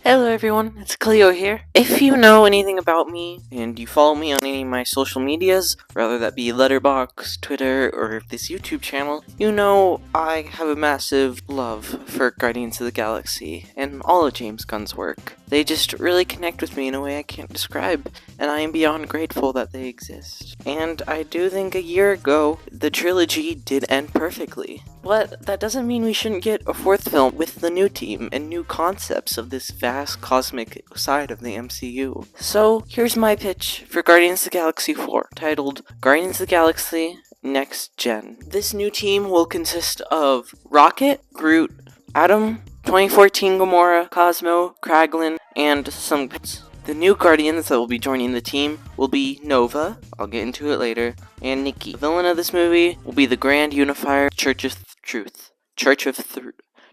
Hello everyone, it's Cleo here. If you know anything about me and you follow me on any of my social medias, whether that be Letterboxd, Twitter, or this YouTube channel, you know I have a massive love for Guardians of the Galaxy and all of James Gunn's work. They just really connect with me in a way I can't describe, and I am beyond grateful that they exist. And I do think a year ago, the trilogy did end perfectly. But that doesn't mean we shouldn't get a fourth film with the new team and new concepts of this vast cosmic side of the MCU. So here's my pitch for Guardians of the Galaxy 4, titled Guardians of the Galaxy Next Gen. This new team will consist of Rocket, Groot, Adam, 2014 Gamora, Cosmo, Kraglin, and some pets. The new Guardians that will be joining the team will be Nova, I'll get into it later, and Nikki. The villain of this movie will be the Grand Unifier Church of Truth. Church of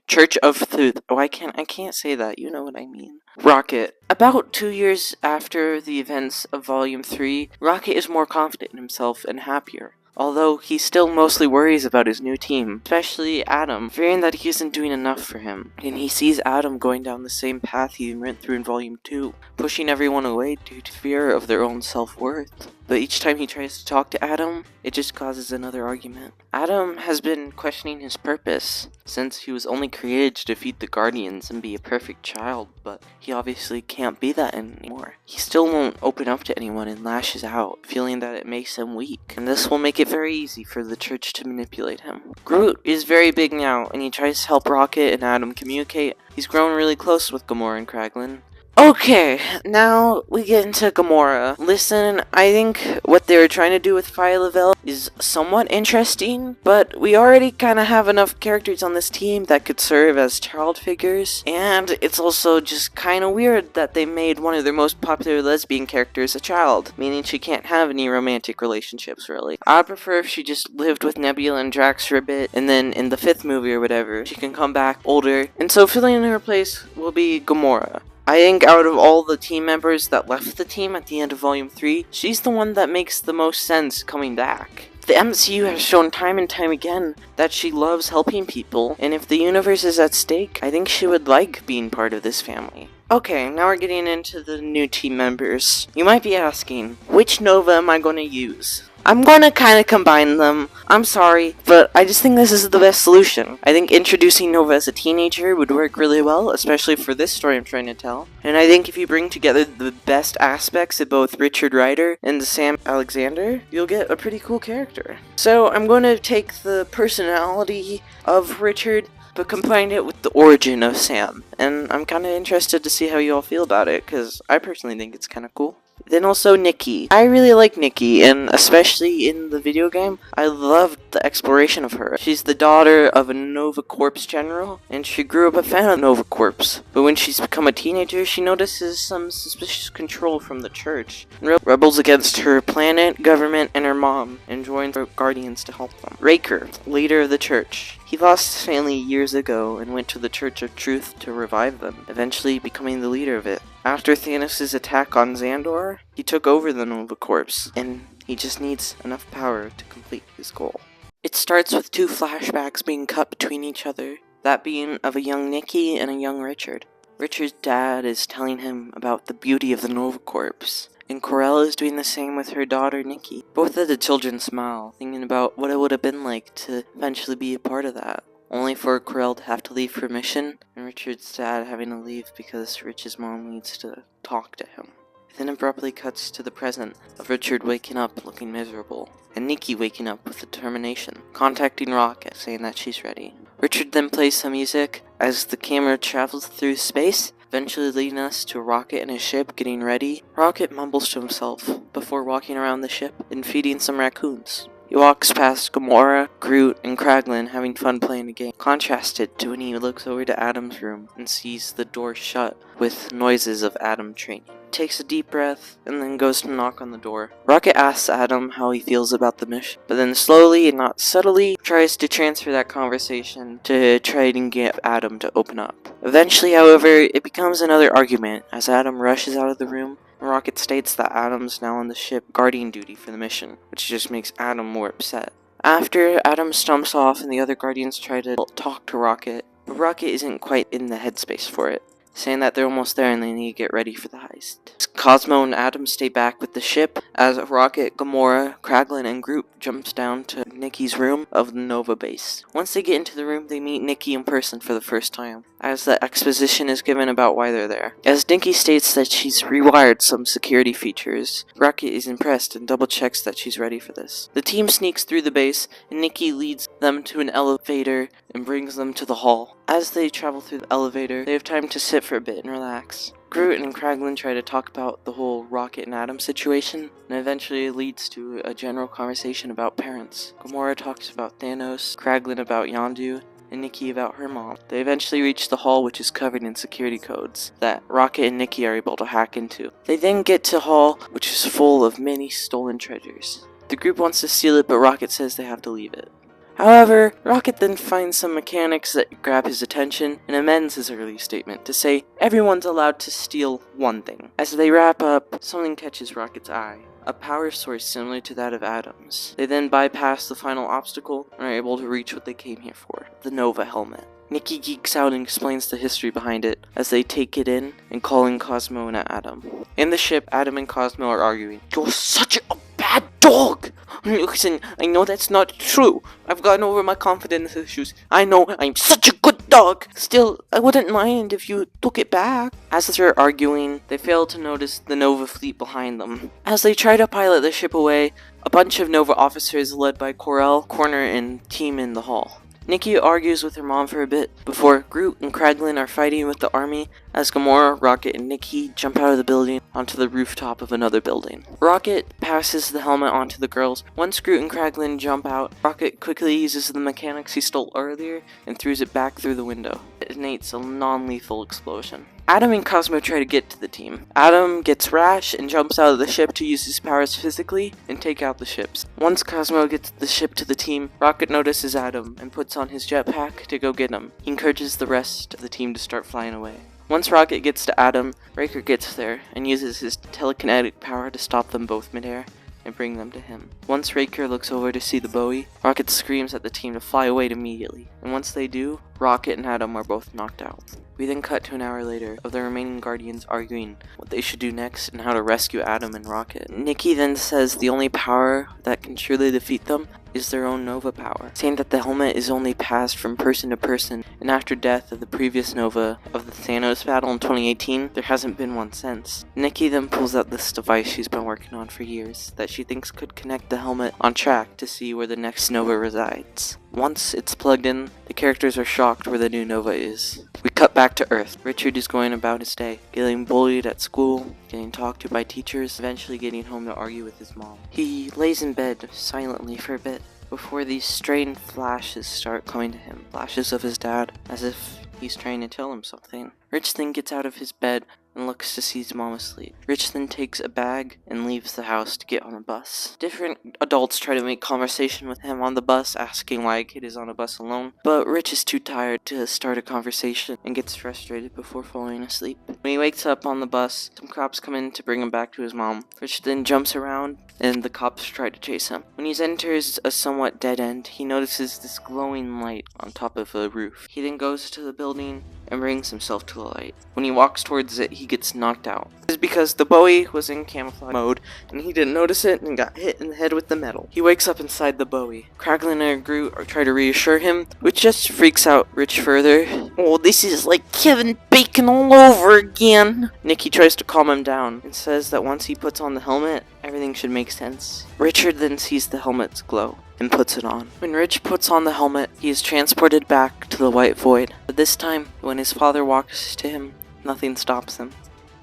Truth. Oh, I can't say that. You know what I mean. Rocket. About 2 years after the events of Volume 3, Rocket is more confident in himself and happier. Although he still mostly worries about his new team, especially Adam, fearing that he isn't doing enough for him. And he sees Adam going down the same path he went through in Volume 2, pushing everyone away due to fear of their own self-worth. But each time he tries to talk to Adam, it just causes another argument. Adam has been questioning his purpose, since he was only created to defeat the Guardians and be a perfect child, but he obviously can't be that anymore. He still won't open up to anyone and lashes out, feeling that it makes him weak, and this will make it very easy for the church to manipulate him. Groot is very big now, and he tries to help Rocket and Adam communicate. He's grown really close with Gamora and Kraglin. Okay, now we get into Gamora. Listen, I think what they were trying to do with Phyla-Vell is somewhat interesting, but we already kind of have enough characters on this team that could serve as child figures, and it's also just kind of weird that they made one of their most popular lesbian characters a child, meaning she can't have any romantic relationships, really. I'd prefer if she just lived with Nebula and Drax for a bit, and then in the 5th movie or whatever, she can come back older, and so filling in her place will be Gamora. I think out of all the team members that left the team at the end of Volume 3, she's the one that makes the most sense coming back. The MCU has shown time and time again that she loves helping people, and if the universe is at stake, I think she would like being part of this family. Okay, now we're getting into the new team members. You might be asking, which Nova am I going to use? I'm gonna kind of combine them. I'm sorry, but I just think this is the best solution. I think introducing Nova as a teenager would work really well, especially for this story I'm trying to tell. And I think if you bring together the best aspects of both Richard Rider and Sam Alexander, you'll get a pretty cool character. So I'm going to take the personality of Richard, but combine it with the origin of Sam. And I'm kind of interested to see how you all feel about it, because I personally think it's kind of cool. Then also Nikki. I really like Nikki, and especially in the video game, I loved the exploration of her. She's the daughter of a Nova Corps general, and she grew up a fan of Nova Corps. But when she's become a teenager, she notices some suspicious control from the church, and rebels against her planet, government, and her mom, and joins the Guardians to help them. Raker, leader of the church. He lost his family years ago and went to the Church of Truth to revive them, eventually becoming the leader of it. After Thanos' attack on Xandor, he took over the Nova Corps, and he just needs enough power to complete his goal. It starts with 2 flashbacks being cut between each other, that being of a young Nikki and a young Richard. Richard's dad is telling him about the beauty of the Nova Corps, and Corell is doing the same with her daughter Nikki. Both of the children smile, thinking about what it would have been like to eventually be a part of that. Only for Corell to have to leave for mission, and Richard's dad having to leave because Rich's mom needs to talk to him. It then abruptly cuts to the present of Richard waking up looking miserable, and Nikki waking up with determination, contacting Rocket saying that she's ready. Richard then plays some music as the camera travels through space, eventually leading us to Rocket and his ship getting ready. Rocket mumbles to himself before walking around the ship and feeding some raccoons. He walks past Gamora, Groot, and Kraglin having fun playing a game, contrasted to when he looks over to Adam's room and sees the door shut with noises of Adam training. Takes a deep breath, and then goes to knock on the door. Rocket asks Adam how he feels about the mission, but then slowly and not subtly tries to transfer that conversation to try and get Adam to open up. Eventually, however, it becomes another argument as Adam rushes out of the room. Rocket states that Adam's now on the ship guardian duty for the mission, which just makes Adam more upset. After, Adam stumps off and the other Guardians try to talk to Rocket, but Rocket isn't quite in the headspace for it. saying that they're almost there and they need to get ready for the heist. Cosmo and Adam stay back with the ship as Rocket, Gamora, Kraglin, and Groot jumps down to Nikki's room of the Nova base. Once they get into the room, they meet Nikki in person for the first time, as the exposition is given about why they're there. As Nikki states that she's rewired some security features, Rocket is impressed and double checks that she's ready for this. The team sneaks through the base, and Nikki leads them to an elevator and brings them to the hall. As they travel through the elevator, they have time to sit for a bit and relax. Groot and Kraglin try to talk about the whole Rocket and Adam situation, and eventually it leads to a general conversation about parents. Gamora talks about Thanos, Kraglin about Yondu, and Nikki about her mom. They eventually reach the hall, which is covered in security codes that Rocket and Nikki are able to hack into. They then get to hall, which is full of many stolen treasures. The group wants to steal it, but Rocket says they have to leave it. However, Rocket then finds some mechanics that grab his attention and amends his early statement to say everyone's allowed to steal one thing. As they wrap up, something catches Rocket's eye. A power source similar to that of Adam's. They then bypass the final obstacle and are able to reach what they came here for, the Nova helmet. Nikki geeks out and explains the history behind it as they take it in and call in Cosmo and Adam. In the ship, Adam and Cosmo are arguing. "You're such a bad dog! Listen, I know that's not true. I've gotten over my confidence issues. I know I'm such a good dog. Still, I wouldn't mind if you took it back." As they're arguing, they fail to notice the Nova fleet behind them. As they try to pilot the ship away, a bunch of Nova officers led by Corel corner and team in the hall. Nikki argues with her mom for a bit before Groot and Kraglin are fighting with the army as Gamora, Rocket, and Nikki jump out of the building onto the rooftop of another building. Rocket passes the helmet onto the girls. Once Groot and Kraglin jump out, Rocket quickly uses the mechanics he stole earlier and throws it back through the window. It detonates a non-lethal explosion. Adam and Cosmo try to get to the team. Adam gets rash and jumps out of the ship to use his powers physically and take out the ships. Once Cosmo gets the ship to the team, Rocket notices Adam and puts on his jetpack to go get him. He encourages the rest of the team to start flying away. Once Rocket gets to Adam, Raker gets there and uses his telekinetic power to stop them both midair and bring them to him. Once Raker looks over to see the Bowie, Rocket screams at the team to fly away immediately. And once they do, Rocket and Adam are both knocked out. We then cut to an hour later of the remaining Guardians arguing what they should do next and how to rescue Adam and Rocket. Nikki then says the only power that can truly defeat them is their own Nova power, saying that the helmet is only passed from person to person, and after death of the previous Nova of the Thanos battle in 2018, there hasn't been one since. Nikki then pulls out this device she's been working on for years that she thinks could connect the helmet on track to see where the next Nova resides. Once it's plugged in, the characters are shocked where the new Nova is. We cut back to Earth. Richard is going about his day, getting bullied at school, getting talked to by teachers, eventually getting home to argue with his mom. He lays in bed silently for a bit before these strange flashes start coming to him. Flashes of his dad, as if he's trying to tell him something. Rich then gets out of his bed and looks to see his mom asleep. Rich then takes a bag and leaves the house to get on a bus. Different adults try to make conversation with him on the bus, asking why a kid is on a bus alone, but Rich is too tired to start a conversation and gets frustrated before falling asleep. When he wakes up on the bus, some cops come in to bring him back to his mom. Rich then jumps around and the cops try to chase him. When he enters a somewhat dead end, he notices this glowing light on top of a roof. He then goes to the building and brings himself to the light. When he walks towards it, he gets knocked out. This is because the Bowie was in camouflage mode and he didn't notice it and got hit in the head with the metal. He wakes up inside the Bowie. Kraglin and Groot try to reassure him, which just freaks out Rich further. "Oh, this is like Kevin Bacon all over again." Nikki tries to calm him down and says that once he puts on the helmet, everything should make sense. Richard then sees the helmet's glow and puts it on. When Rich puts on the helmet, he is transported back to the White Void. But this time, when his father walks to him, nothing stops him.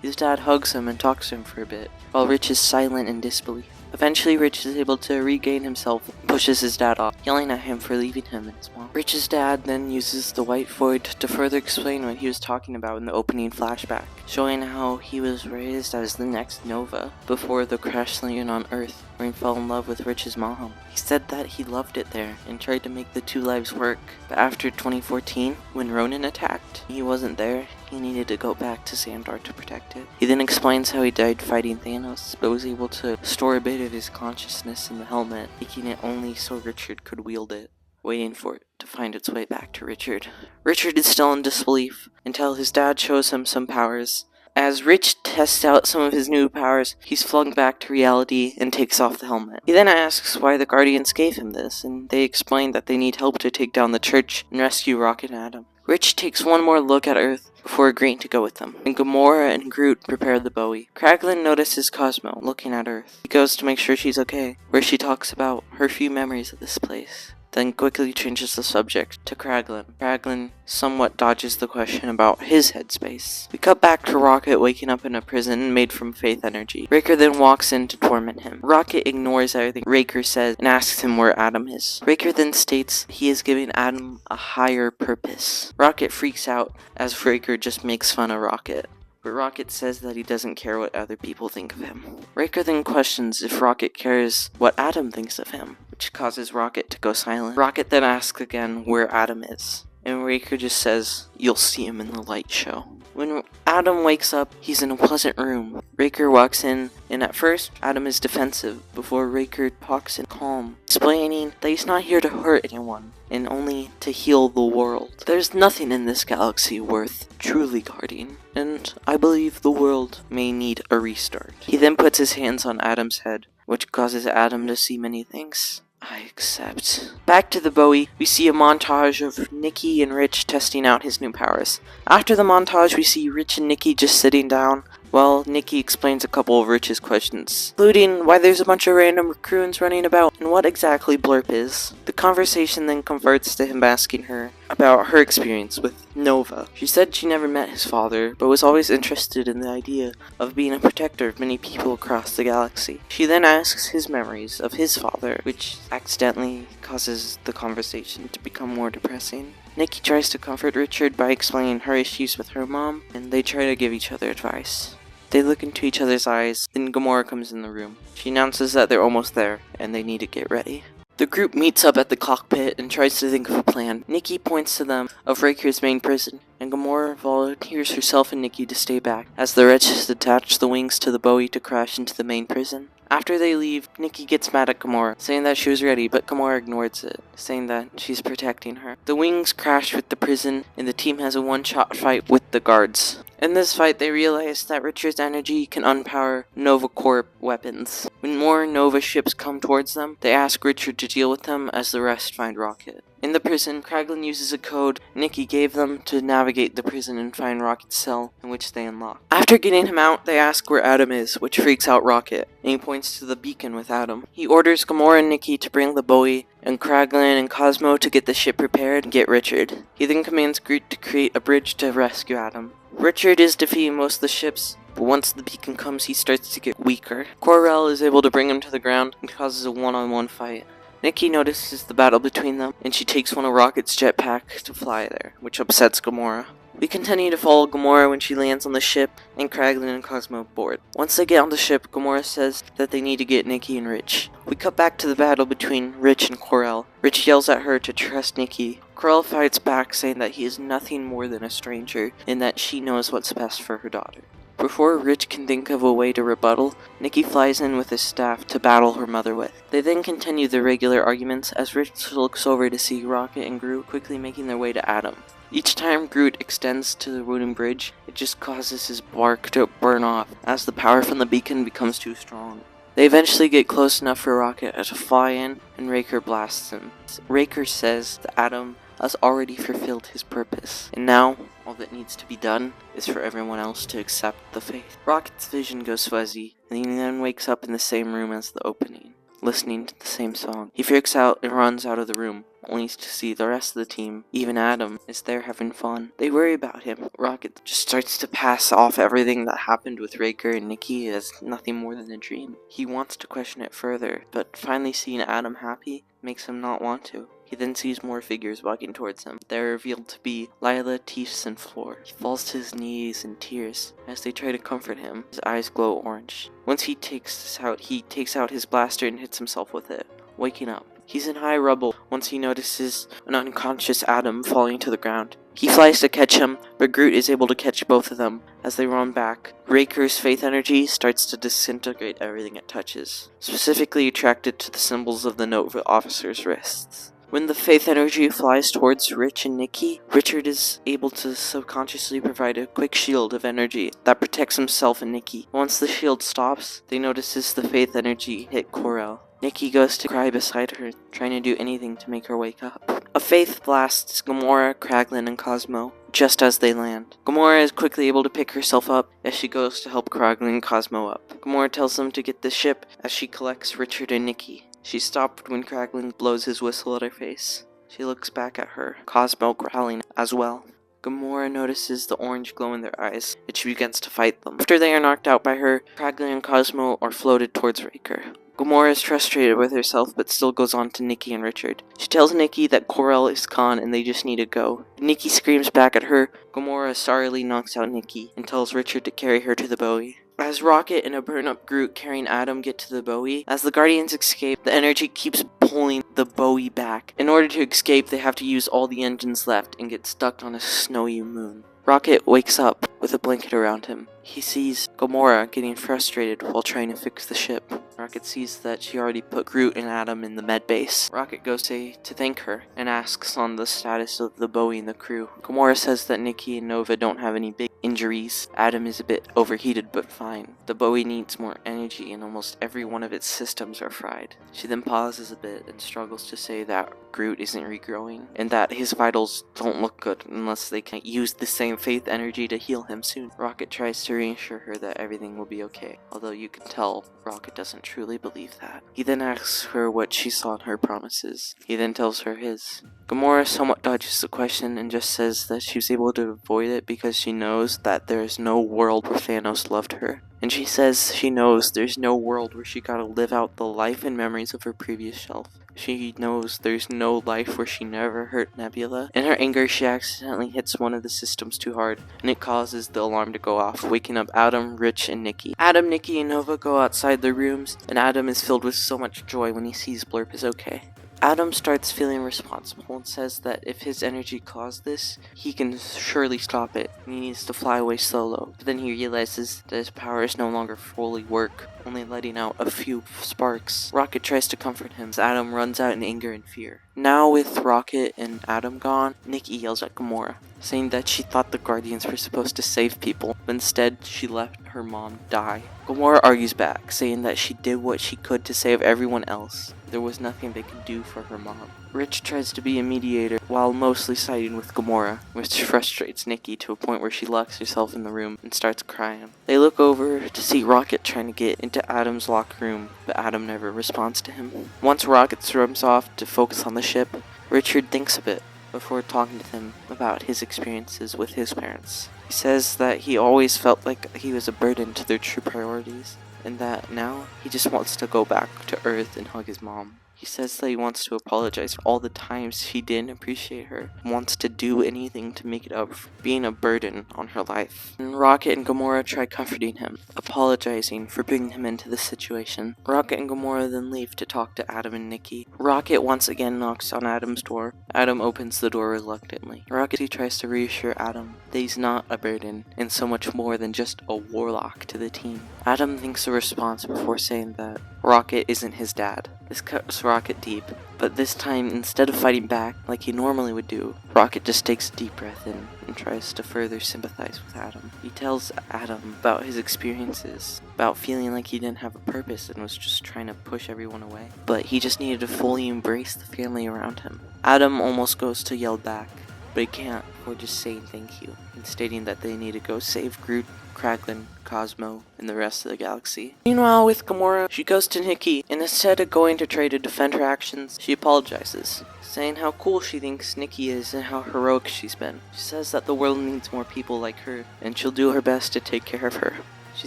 His dad hugs him and talks to him for a bit, while Rich is silent in disbelief. Eventually, Rich is able to regain himself and pushes his dad off, yelling at him for leaving him and his mom. Rich's dad then uses the White Void to further explain what he was talking about in the opening flashback, showing how he was raised as the next Nova before the crash landing on Earth, where he fell in love with Rich's mom. He said that he loved it there and tried to make the two lives work, but after 2014, when Ronan attacked, he wasn't there. He needed to go back to Xandar to protect it. He then explains how he died fighting Thanos, but was able to store a bit of his consciousness in the helmet, making it only so Richard could wield it. waiting for it to find its way back to Richard. Richard is still in disbelief until his dad shows him some powers. As Rich tests out some of his new powers, he's flung back to reality and takes off the helmet. He then asks why the Guardians gave him this, and they explain that they need help to take down the church and rescue Rocket and Atom. Rich takes one more look at Earth before agreeing to go with them, and Gamora and Groot prepare the Bowie. Kraglin notices Cosmo looking at Earth. He goes to make sure she's okay, where she talks about her few memories of this place, then quickly changes the subject to Kraglin. Kraglin somewhat dodges the question about his headspace. We cut back to Rocket waking up in a prison made from faith energy. Raker then walks in to torment him. Rocket ignores everything Raker says and asks him where Atom is. Raker then states he is giving Atom a higher purpose. Rocket freaks out as Raker just makes fun of Rocket, but Rocket says that he doesn't care what other people think of him. Raker then questions if Rocket cares what Atom thinks of him, which causes Rocket to go silent. Rocket then asks again where Atom is, and Raker just says, "You'll see him in the light show." When Atom wakes up, he's in a pleasant room. Raker walks in, and at first, Atom is defensive before Raker talks in calm, explaining that he's not here to hurt anyone, and only to heal the world. There's nothing in this galaxy worth truly guarding, and I believe the world may need a restart. He then puts his hands on Atom's head, which causes Atom to see many things. I accept. Back to the Bowie, we see a montage of Nikki and Rich testing out his new powers. After the montage, we see Rich and Nikki just sitting down, while Nikki explains a couple of Rich's questions, including why there's a bunch of random raccoons running about and what exactly Blurp is. The conversation then converts to him asking her about her experience with Nova. She said she never met his father, but was always interested in the idea of being a protector of many people across the galaxy. She then asks his memories of his father, which accidentally causes the conversation to become more depressing. Nikki tries to comfort Richard by explaining her issues with her mom, and they try to give each other advice. They look into each other's eyes, then Gamora comes in the room. She announces that they're almost there, and they need to get ready. The group meets up at the cockpit and tries to think of a plan. Nikki points to them of Raker's main prison, and Gamora volunteers herself and Nikki to stay back, as the wretches attach the wings to the Bowie to crash into the main prison. After they leave, Nikki gets mad at Gamora, saying that she was ready, but Gamora ignores it, saying that she's protecting her. The wings crash with the prison, and the team has a one-shot fight with the guards. In this fight, they realize that Richard's energy can unpower Nova Corp weapons. When more Nova ships come towards them, they ask Richard to deal with them as the rest find Rocket. In the prison, Kraglin uses a code Nikki gave them to navigate the prison and find Rocket's cell, in which they unlock. After getting him out, they ask where Atom is, which freaks out Rocket, and he points to the beacon with Atom. He orders Gamora and Nikki to bring the Bowie, and Kraglin and Cosmo to get the ship prepared and get Richard. He then commands Groot to create a bridge to rescue Atom. Richard is defeating most of the ships, but once the beacon comes, he starts to get weaker. Kor-El is able to bring him to the ground and causes a one-on-one fight. Nikki notices the battle between them, and she takes one of Rocket's jetpack to fly there, which upsets Gamora. We continue to follow Gamora when she lands on the ship, and Kraglin and Cosmo board. Once they get on the ship, Gamora says that they need to get Nikki and Rich. We cut back to the battle between Rich and Kor-El. Rich yells at her to trust Nikki. Kor-El fights back, saying that he is nothing more than a stranger, and that she knows what's best for her daughter. Before Rich can think of a way to rebuttal, Nikki flies in with his staff to battle her mother with. They then continue their regular arguments as Rich looks over to see Rocket and Groot quickly making their way to Atom. Each time Groot extends to the wooden bridge, it just causes his bark to burn off as the power from the beacon becomes too strong. They eventually get close enough for Rocket to fly in, and Raker blasts him. Raker says that Atom has already fulfilled his purpose, and now all that needs to be done is for everyone else to accept the faith. Rocket's vision goes fuzzy, and he then wakes up in the same room as the opening, listening to the same song. He freaks out and runs out of the room, only to see the rest of the team, even Atom, is there having fun. They worry about him. Rocket just starts to pass off everything that happened with Raker and Nikki as nothing more than a dream. He wants to question it further, but finally seeing Atom happy makes him not want to. He then sees more figures walking towards him. They're revealed to be Lila, Teefs, and Floor. He falls to his knees in tears as they try to comfort him. His eyes glow orange. Once he takes out his blaster and hits himself with it, waking up. He's in high rubble once he notices an unconscious Atom falling to the ground. He flies to catch him, but Groot is able to catch both of them. As they run back, Raker's faith energy starts to disintegrate everything it touches, specifically attracted to the symbols of the Nova officers' wrists. When the faith energy flies towards Rich and Nikki, Richard is able to subconsciously provide a quick shield of energy that protects himself and Nikki. Once the shield stops, they notice the faith energy hit Corel. Nikki goes to cry beside her, trying to do anything to make her wake up. A faith blasts Gamora, Kraglin, and Cosmo just as they land. Gamora is quickly able to pick herself up as she goes to help Kraglin and Cosmo up. Gamora tells them to get the ship as she collects Richard and Nikki. She stopped when Kraglin blows his whistle at her face. She looks back at her, Cosmo growling as well. Gamora notices the orange glow in their eyes, and she begins to fight them. After they are knocked out by her, Kraglin and Cosmo are floated towards Raker. Gamora is frustrated with herself but still goes on to Nikki and Richard. She tells Nikki that Corel is gone and they just need to go. Nikki screams back at her. Gamora sorrily knocks out Nikki and tells Richard to carry her to the Bowie. As Rocket and a burn-up Groot carrying Adam get to the Bowie, as the Guardians escape, the energy keeps pulling the Bowie back. In order to escape, they have to use all the engines left and get stuck on a snowy moon. Rocket wakes up with a blanket around him. He sees Gamora getting frustrated while trying to fix the ship. Rocket sees that she already put Groot and Adam in the med base. Rocket goes to thank her and asks on the status of the Bowie and the crew. Gamora says that Nikki and Nova don't have any big injuries. Adam is a bit overheated but fine. The Bowie needs more energy and almost every one of its systems are fried. She then pauses a bit and struggles to say that Groot isn't regrowing and that his vitals don't look good unless they can use the same faith energy to heal him soon. Rocket tries to reassure her that everything will be okay, although you can tell Rocket doesn't truly believe that. He then asks her what she saw in her promises. He then tells her his. Gamora somewhat dodges the question and just says that she was able to avoid it because she knows that there is no world where Thanos loved her. And she says she knows there's no world where she gotta live out the life and memories of her previous self. She knows there's no life where she never hurt Nebula. In her anger, she accidentally hits one of the systems too hard, and it causes the alarm to go off, waking up Adam, Rich, and Nikki. Adam, Nikki, and Nova go outside their rooms, and Adam is filled with so much joy when he sees Blurp is okay. Adam starts feeling responsible and says that if his energy caused this, he can surely stop it, and he needs to fly away solo. But then he realizes that his powers no longer fully work, only letting out a few sparks. Rocket tries to comfort him as Adam runs out in anger and fear. Now with Rocket and Adam gone, Nikki yells at Gamora, saying that she thought the Guardians were supposed to save people, but instead she let her mom die. Gamora argues back, saying that she did what she could to save everyone else. There was nothing they could do for her mom. Rich tries to be a mediator while mostly siding with Gamora, which frustrates Nikki to a point where she locks herself in the room and starts crying. They look over to see Rocket trying to get into Adam's locker room, but Adam never responds to him. Once Rocket storms off to focus on the ship, Richard thinks a bit before talking to them about his experiences with his parents. He says that he always felt like he was a burden to their true priorities, and that now he just wants to go back to Earth and hug his mom. He says that he wants to apologize for all the times he didn't appreciate her, wants to do anything to make it up for being a burden on her life. And Rocket and Gamora try comforting him, apologizing for bringing him into this situation. Rocket and Gamora then leave to talk to Adam and Nikki. Rocket once again knocks on Adam's door. Adam opens the door reluctantly. Rocket tries to reassure Adam that he's not a burden, and so much more than just a warlock to the team. Adam thinks a response before saying that Rocket isn't his dad. This cuts Rocket deep, but this time, instead of fighting back like he normally would do, Rocket just takes a deep breath in and tries to further sympathize with Adam. He tells Adam about his experiences, about feeling like he didn't have a purpose and was just trying to push everyone away. But he just needed to fully embrace the family around him. Adam almost goes to yell back, but he can't before just saying thank you and stating that they need to go save Groot, Kraglin, Cosmo, and the rest of the galaxy. Meanwhile, with Gamora, she goes to Nikki, and instead of going to try to defend her actions, she apologizes, saying how cool she thinks Nikki is and how heroic she's been. She says that the world needs more people like her, and she'll do her best to take care of her. She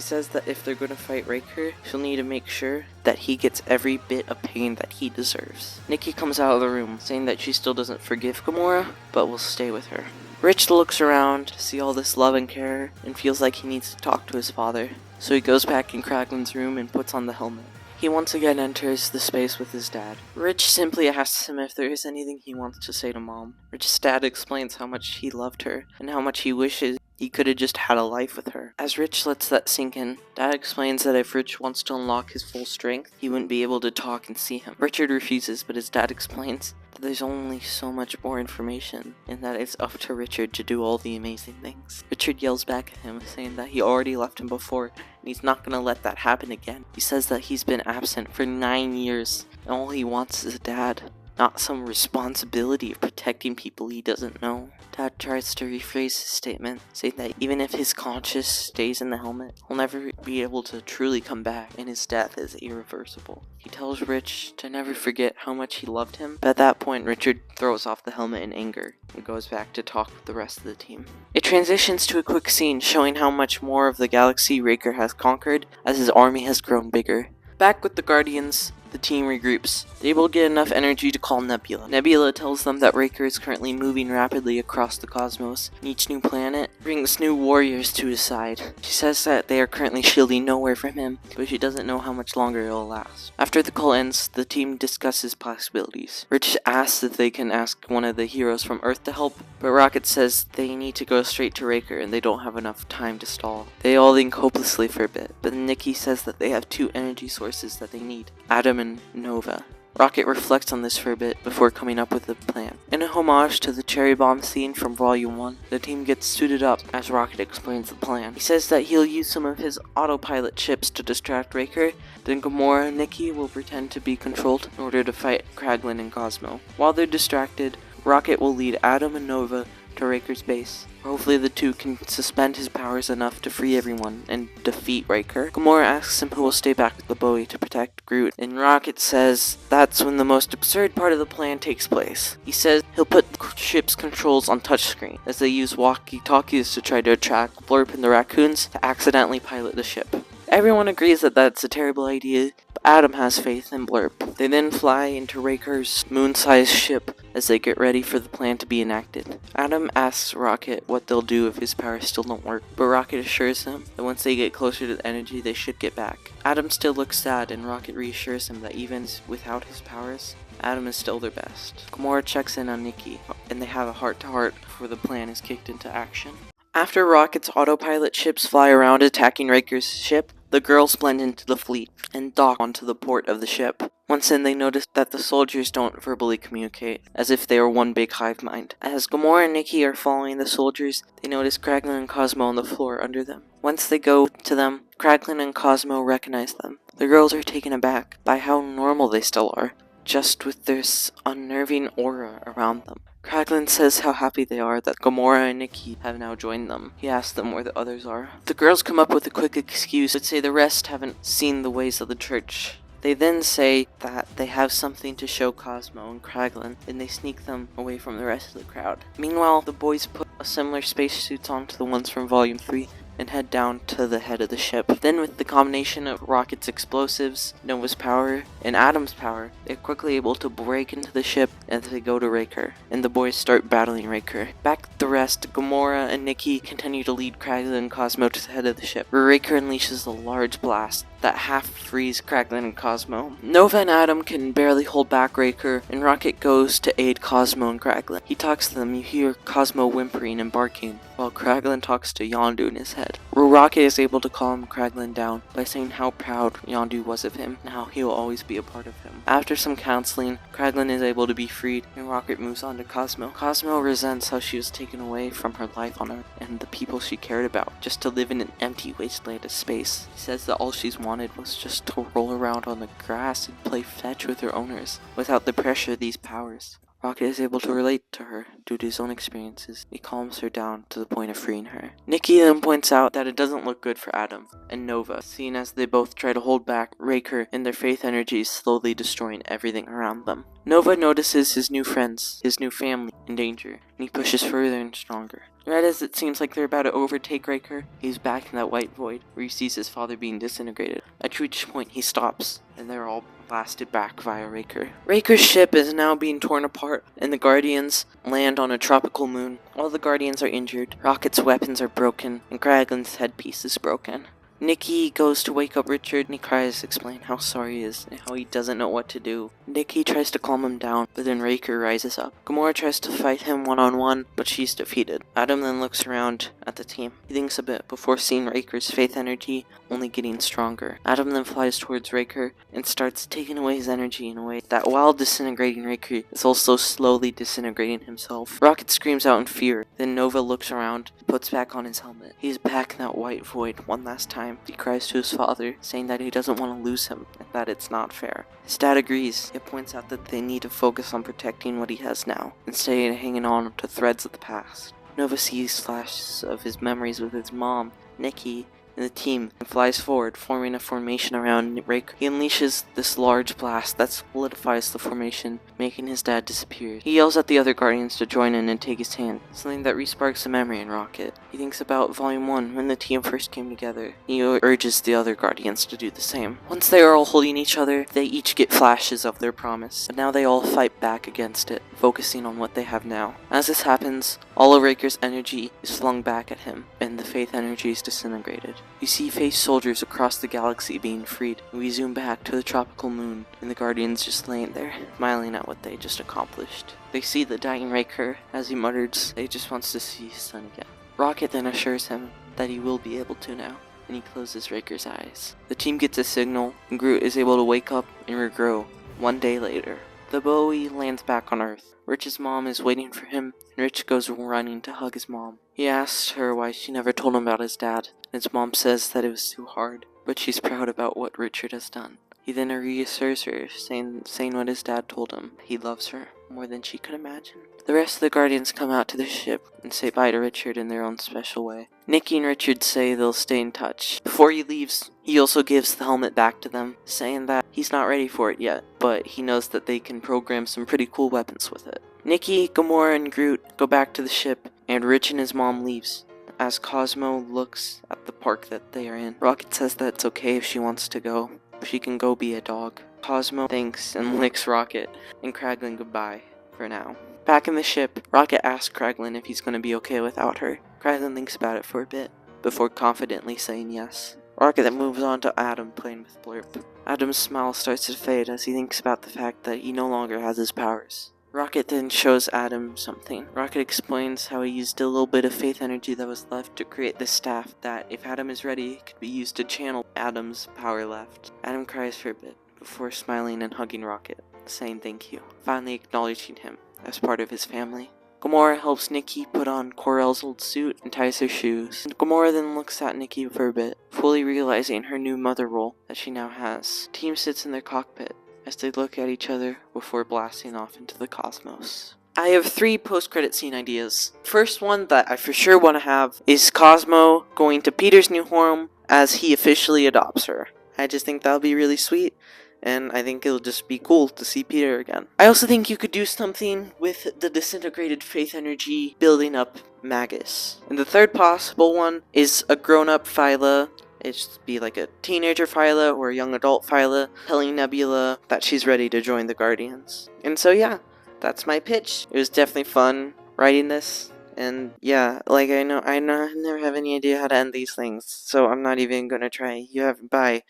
says that if they're going to fight Raker, she'll need to make sure that he gets every bit of pain that he deserves. Nikki comes out of the room, saying that she still doesn't forgive Gamora, but will stay with her. Rich looks around to see all this love and care, and feels like he needs to talk to his father, so he goes back in Kraglin's room and puts on the helmet. He once again enters the space with his dad. Rich simply asks him if there is anything he wants to say to Mom. Rich's dad explains how much he loved her, and how much he wishes he could have just had a life with her. As Rich lets that sink in, Dad explains that if Rich wants to unlock his full strength, he wouldn't be able to talk and see him. Richard refuses, but his dad explains that there's only so much more information, and that it's up to Richard to do all the amazing things. Richard yells back at him, saying that he already left him before, and he's not gonna let that happen again. He says that he's been absent for 9 years, and all he wants is a dad, not some responsibility of protecting people he doesn't know. Dad tries to rephrase his statement, saying that even if his conscience stays in the helmet, he'll never be able to truly come back, and his death is irreversible. He tells Rich to never forget how much he loved him, but at that point Richard throws off the helmet in anger and goes back to talk with the rest of the team. It transitions to a quick scene showing how much more of the galaxy Raker has conquered as his army has grown bigger. Back with the Guardians, the team regroups. They will get enough energy to call Nebula. Nebula tells them that Raker is currently moving rapidly across the cosmos, and each new planet brings new warriors to his side. She says that they are currently shielding nowhere from him, but she doesn't know how much longer it'll last. After the call ends, the team discusses possibilities. Rich asks if they can ask one of the heroes from Earth to help, but Rocket says they need to go straight to Raker and they don't have enough time to stall. They all think hopelessly for a bit, but Nikki says that they have 2 energy sources that they need, Adam and Nova. Rocket reflects on this for a bit before coming up with a plan. In a homage to the cherry bomb scene from Volume 1, the team gets suited up as Rocket explains the plan. He says that he'll use some of his autopilot chips to distract Raker, then Gamora and Nikki will pretend to be controlled in order to fight Kraglin and Cosmo. While they're distracted, Rocket will lead Adam and Nova to Raker's base. Hopefully the two can suspend his powers enough to free everyone and defeat Raker. Gamora asks him who will stay back with the Bowie to protect Groot, and Rocket says that's when the most absurd part of the plan takes place. He says he'll put the ship's controls on touchscreen, as they use walkie-talkies to try to attract Blurp and the raccoons to accidentally pilot the ship. Everyone agrees that that's a terrible idea, but Adam has faith in Blurp. They then fly into Raker's moon-sized ship as they get ready for the plan to be enacted. Adam asks Rocket what they'll do if his powers still don't work, but Rocket assures him that once they get closer to the energy, they should get back. Adam still looks sad, and Rocket reassures him that even without his powers, Adam is still their best. Gamora checks in on Nikki, and they have a heart-to-heart before the plan is kicked into action. After Rocket's autopilot ships fly around attacking Raker's ship, the girls blend into the fleet and dock onto the port of the ship. Once in, they notice that the soldiers don't verbally communicate, as if they are one big hive mind. As Gamora and Nikki are following the soldiers, they notice Kraglin and Cosmo on the floor under them. Once they go to them, Kraglin and Cosmo recognize them. The girls are taken aback by how normal they still are, just with this unnerving aura around them. Kraglin says how happy they are that Gamora and Nikki have now joined them. He asks them where the others are. The girls come up with a quick excuse but say the rest haven't seen the ways of the church. They then say that they have something to show Cosmo and Kraglin, and they sneak them away from the rest of the crowd. Meanwhile, the boys put similar spacesuits on to the ones from Volume 3 and head down to the head of the ship. Then with the combination of Rocket's explosives, Nova's power, and Adam's power, they're quickly able to break into the ship as they go to Raker, and the boys start battling Raker. Back at the rest, Gamora and Nikki continue to lead Kraglin and Cosmo to the head of the ship, where Raker unleashes a large blast that half frees Kraglin and Cosmo. Nova and Adam can barely hold back Raker, and Rocket goes to aid Cosmo and Kraglin. He talks to them. You hear Cosmo whimpering and barking, while Kraglin talks to Yondu in his head. Rocket is able to calm Kraglin down by saying how proud Yondu was of him and how he will always be a part of him. After some counseling, Kraglin is able to be freed, and Rocket moves on to Cosmo. Cosmo resents how she was taken away from her life on Earth and the people she cared about, just to live in an empty wasteland of space. He says that all she's wanted was just to roll around on the grass and play fetch with her owners, without the pressure of these powers. Rocket is able to relate to her due to his own experiences. He calms her down to the point of freeing her. Nikki then points out that it doesn't look good for Adam and Nova, seeing as they both try to hold back Raker and their faith energies slowly destroying everything around them. Nova notices his new friends, his new family, in danger, and he pushes further and stronger. Right as it seems like they're about to overtake Raker, he's back in that white void where he sees his father being disintegrated, at which point he stops, and they're all blasted back via Raker. Raker's ship is now being torn apart, and the Guardians land on a tropical moon. All the Guardians are injured, Rocket's weapons are broken, and Kraglin's headpiece is broken. Nikki goes to wake up Richard, and he cries to explain how sorry he is and how he doesn't know what to do. Nikki tries to calm him down, but then Raker rises up. Gamora tries to fight him one-on-one, but she's defeated. Adam then looks around at the team. He thinks a bit before seeing Raker's faith energy only getting stronger. Adam then flies towards Raker and starts taking away his energy in a way that while disintegrating Raker is also slowly disintegrating himself. Rocket screams out in fear. Then Nova looks around, puts back on his helmet. He's back in that white void one last time. He cries to his father, saying that he doesn't want to lose him and that it's not fair. His dad agrees. It points out that they need to focus on protecting what he has now, instead of hanging on to threads of the past. Nova sees flashes of his memories with his mom, Nikki, and the team, and flies forward, forming a formation around Raker. He unleashes this large blast that solidifies the formation, making his dad disappear. He yells at the other Guardians to join in and take his hand, something that resparks a memory in Rocket. He thinks about Volume 1, when the team first came together. He urges the other Guardians to do the same. Once they are all holding each other, they each get flashes of their promise, but now they all fight back against it, focusing on what they have now. As this happens, all of Raker's energy is flung back at him, and the faith energy is disintegrated. You see Faith soldiers across the galaxy being freed, and we zoom back to the tropical moon, and the Guardians just laying there, smiling at what they just accomplished. They see the dying Raker, as he mutters that he just wants to see his son again. Rocket then assures him that he will be able to now, and he closes Raker's eyes. The team gets a signal, and Groot is able to wake up and regrow 1 day later. The Bowie lands back on Earth. Rich's mom is waiting for him, and Rich goes running to hug his mom. He asks her why she never told him about his dad, and his mom says that it was too hard, but she's proud about what Richard has done. He then reassures her, saying what his dad told him. He loves her more than she could imagine. The rest of the Guardians come out to the ship and say bye to Richard in their own special way. Nikki and Richard say they'll stay in touch. Before he leaves, he also gives the helmet back to them, saying that he's not ready for it yet, but he knows that they can program some pretty cool weapons with it. Nikki, Gamora, and Groot go back to the ship, and Rich and his mom leaves. As Cosmo looks at the park that they are in, Rocket says that it's okay if she wants to go. She can go be a dog. Cosmo thanks and licks Rocket, and Kraglin goodbye for now. Back in the ship, Rocket asks Kraglin if he's going to be okay without her. Kraglin thinks about it for a bit, before confidently saying yes. Rocket then moves on to Adam playing with Blurp. Adam's smile starts to fade as he thinks about the fact that he no longer has his powers. Rocket then shows Adam something. Rocket explains how he used a little bit of faith energy that was left to create this staff that, if Adam is ready, could be used to channel Adam's power left. Adam cries for a bit, before smiling and hugging Rocket, saying thank you, finally acknowledging him as part of his family. Gamora helps Nikki put on Kor-El's old suit and ties her shoes. And Gamora then looks at Nikki for a bit, fully realizing her new mother role that she now has. The team sits in their cockpit as they look at each other before blasting off into the cosmos. I have 3 post-credit scene ideas. First one that I for sure want to have is Cosmo going to Peter's new home as he officially adopts her. I just think that'll be really sweet, and I think it'll just be cool to see Peter again. I also think you could do something with the disintegrated faith energy building up Magus. And the third possible one is a grown-up Phyla. It'd just be like a teenager Phyla or a young adult Phyla telling Nebula that she's ready to join the Guardians. And so yeah, that's my pitch. It was definitely fun writing this. And yeah, like I never have any idea how to end these things, so I'm not even gonna try. Bye.